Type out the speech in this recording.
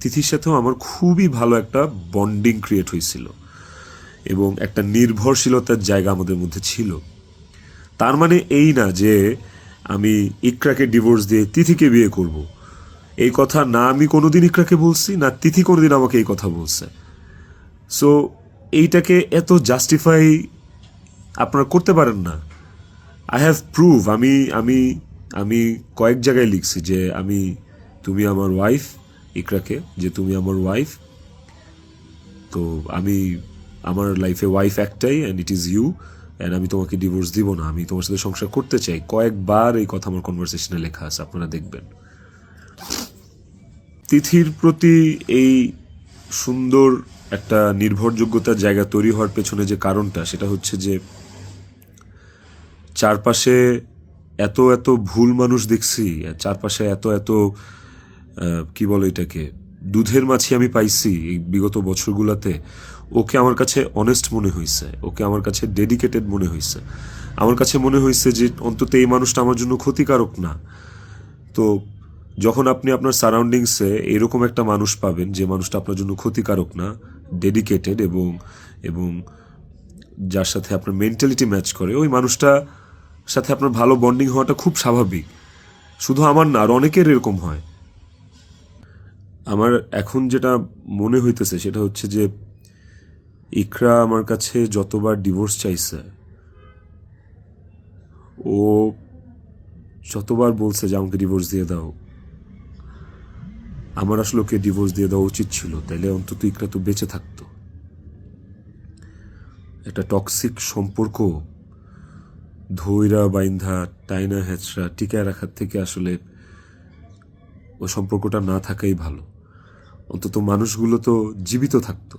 তিথির সাথেও আমার খুবই ভালো একটা বন্ডিং ক্রিয়েট হয়েছিল এবং একটা নির্ভরশীলতার জায়গা আমাদের মধ্যে ছিল। তার মানে এই না যে আমি ইকরাকে ডিভোর্স দিয়ে তিথিকে বিয়ে করব। এই কথা না আমি কোনোদিন ইকরাকে বলছি, না তিথি কোনোদিন আমাকে এই কথা বলছে। সো এইটাকে এত জাস্টিফাই আপনারা করতে পারেন না। আই হ্যাভ প্রুভ, আমি আমি আমি কয়েক জায়গায় লিখছি যে তুমি আমার ওয়াইফ, ইকরাকে, যে তুমি আমার ওয়াইফ। তো আমার লাইফে ওয়াইফ একটাই, and it is you, and আমি তোমাকে ডিভোর্স দিব না, আমি তোমার সাথে সংসার করতে চাই। কয়েকবার এই কথা আমার কনভারসেশনে লেখা আছে, আপনারা দেখবেন। তিথির প্রতি এই সুন্দর একটা নির্ভরযোগ্যতার জায়গা তৈরি হওয়ার পেছনে যে কারণটা, সেটা হচ্ছে যে চারপাশে এত এত ভুল মানুষ দেখছি, চারপাশে এত এত কি বলে এটাকে, দুধের মাছি আমি পাইছি এই বিগত বছরগুলোতে। ওকে আমার কাছে অনেস্ট মনে হয়েছে, ওকে আমার কাছে ডেডিকেটেড মনে হয়েছে। আমার কাছে মনে হয়েছে যে অন্তত এই মানুষটা আমার জন্য ক্ষতিকারক না। তো যখন আপনি আপনার সারাউন্ডিংসে এরকম একটা মানুষ পাবেন যে মানুষটা আপনার জন্য ক্ষতিকারক না, ডেডিকেটেড এবং এবং যার সাথে আপনার মেন্টালিটি ম্যাচ করে, ওই মানুষটা সাথে আপনার ভালো বন্ডিং হওয়াটা খুব স্বাভাবিক। শুধু আমার না, আর অনেকের এরকম হয়। আমার এখন যেটা মনে হইতেছে সেটা হচ্ছে যে ইকরা আমার কাছে যতবার ডিভোর্স চাইছে, ও যতবার বলছে যে আমাকে ডিভোর্স দিয়ে দাও, আমার আসলে ওকে ডিভোর্স দিয়ে দেওয়া উচিত ছিল, তাইলে অন্তত ইকরা তো বেঁচে থাকতো। একটা টক্সিক সম্পর্ক ধৈরা বাইন্ধা টাইনা হেঁচড়া টিকায় রাখার থেকে আসলে ওই সম্পর্কটা না থাকাই ভালো। অন্তত মানুষগুলো তো জীবিত থাকতো।